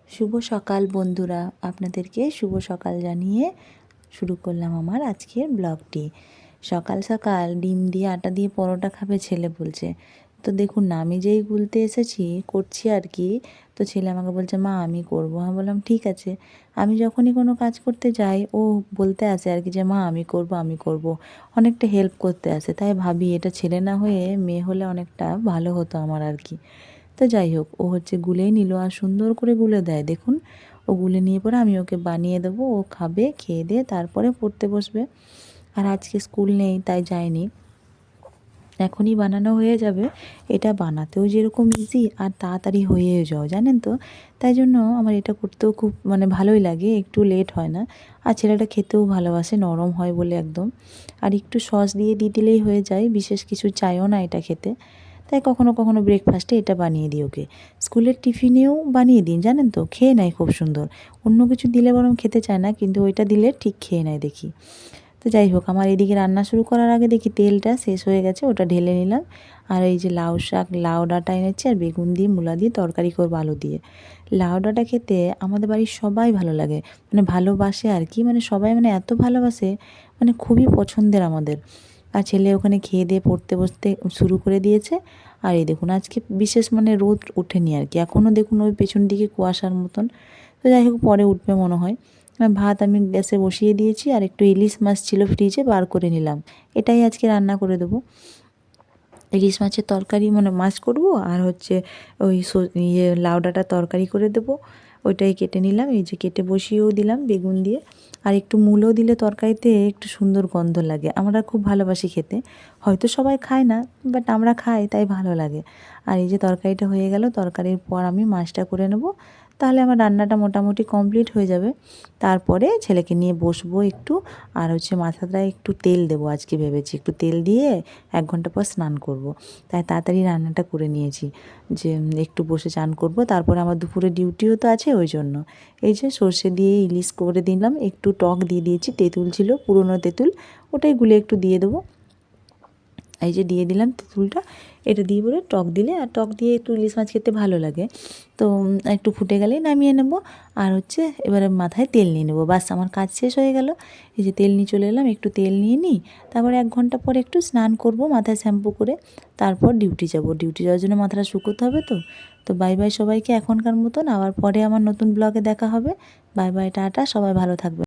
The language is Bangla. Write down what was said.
শুভ সকাল বন্ধুরা, আপনাদেরকে শুভ সকাল জানিয়ে শুরু করলাম আমার আজকের ব্লগটি। সকাল সকাল ডিম দিয়ে আটা দিয়ে পরোটা খাবে ছেলে বলছে। তো দেখুন না, আমি যেই গুলতে এসেছি করছি আর কি, তো ছেলে আমাকে বলছে মা আমি করবো। আমি বললাম ঠিক আছে। আমি যখনই কোনো কাজ করতে যাই ও বলতে আসে আর কি যে মা আমি করব আমি করব, অনেকটা হেল্প করতে আসে। তাই ভাবি এটা ছেলে না হয়ে মেয়ে হলে অনেকটা ভালো হতো আমার আর কি। তো যাই হোক, ও গুলেই নিল আর সুন্দর করে গুলে দেয় দেখুন। ও গুলে নিয়ে পরে আমি ওকে বানিয়ে দেবো, ও খাবে, খেয়ে দিয়ে তারপরে পড়তে বসবে। আর আজকে স্কুল নেই তাই যায়নি, এখনই বানানো হয়ে যাবে। এটা বানাতেও যেরকম ইজি আর তাড়াতাড়ি হয়েও যাও জানেন তো। তাই জন্য আমার এটা করতেও খুব ভালোই লাগে, একটু লেট হয় না। আর ছেলেটা খেতেও ভালোবাসে, নরম হয় বলে একদম। আর একটু সস দিয়ে দিলেই হয়ে যায়, বিশেষ কিছু চাইও না এটা খেতে। তাই কখনো কখনো ব্রেকফাস্টে এটা বানিয়ে দিই ওকে। স্কুলের টিফিনেও বানিয়ে দিন জানেন তো, খেয়ে নেয় খুব সুন্দর। অন্য কিছু দিলে বরং খেতে চায় না, কিন্তু ওইটা দিলে ঠিক খেয়ে নেয় দেখি। তো যাই হোক, আমার এদিকে রান্না শুরু করার আগে দেখি তেলটা শেষ হয়ে গেছে, ওটা ঢেলে নিলাম। আর এই যে লাউ শাক, লাউ ডাঁটা এনেছি আর বেগুন দিয়ে মূলা দিয়ে তরকারি করবো আলু দিয়ে। লাউ ডাঁটা খেতে আমাদের বাড়ির সবাই ভালো লাগে, ভালোবাসে আর কি, সবাই এত ভালোবাসে, খুবই পছন্দের আমাদের। আর ছেলে ওখানে খেয়ে দিয়ে পড়তে বসতে শুরু করে দিয়েছে। আর এই দেখুন আজকে বিশেষ রোদ ওঠেনি আর কি, এখনও দেখুন ওই পেছন দিকে কুয়াশার মতন। তো যাই হোক, পরে উঠবে মনে হয়। ভাত আমি গ্যাসে বসিয়ে দিয়েছি, আর একটু ইলিশ মাছ ছিল ফ্রিজে, বার করে নিলাম। এটাই আজকে রান্না করে দেবো। ইলিশ মাছের তরকারি মাছ করব, আর ওই লাউ ডাঁটার তরকারি করে দেবো। ওইটাই কেটে নিলাম, এই যে কেটে বসিয়েও দিলাম বেগুন দিয়ে। আর একটু মূলো দিলে তরকারিতে একটু সুন্দর গন্ধ লাগে, আমরা খুব ভালোবাসি খেতে। হয়তো সবাই খায় না, বাট আমরা খাই তাই ভালো লাগে। আর এই যে তরকারিটা হয়ে গেল, তরকারির পর আমি মাছটা করে নেব, তাহলে আমার রান্নাটা মোটামুটি কমপ্লিট হয়ে যাবে। তারপরে ছেলেকে নিয়ে বসবো একটু। আর মাথাটায় একটু তেল দেবো আজকে ভেবেছি, একটু তেল দিয়ে 1 ঘন্টা পর স্নান করব। তাই তাড়াতাড়ি রান্নাটা করে নিয়েছি, যে একটু বসে চান করব। তারপরে আমার দুপুরে ডিউটিও তো আছে, ওই জন্য এই যে সর্ষে দিয়ে ইলিশ করে দিলাম, একটু টক দিয়ে দিয়েছি, তেঁতুল ছিল পুরনো তেঁতুল, ওটাই গুলে একটু দিয়ে দেবো। এই যে দিয়ে দিলাম তেঁতুলটা, এটা দিয়ে পরে টক দিলে, আর টক দিয়ে একটু ইলিশ মাছ খেতে ভালো লাগে। তো একটু ফুটে গেলেই নামিয়ে নেব। আর এবারে মাথায় তেল নিয়ে নেবো, বাস আমার কাজ শেষ হয়ে গেল। এই যে তেল নিয়ে চলে এলাম, একটু তেল নিয়ে নিই। তারপরে 1 ঘন্টা পর একটু স্নান করব মাথায় শ্যাম্পু করে। তারপর ডিউটি যাব, ডিউটি যাওয়ার জন্য মাথাটা শুকোতে হবে তো। তো বাই বাই সবাইকে এখনকার মতন, আবার পরে আমার নতুন ব্লগে দেখা হবে। বাই বাই, টাটা, সবাই ভালো থাকবে।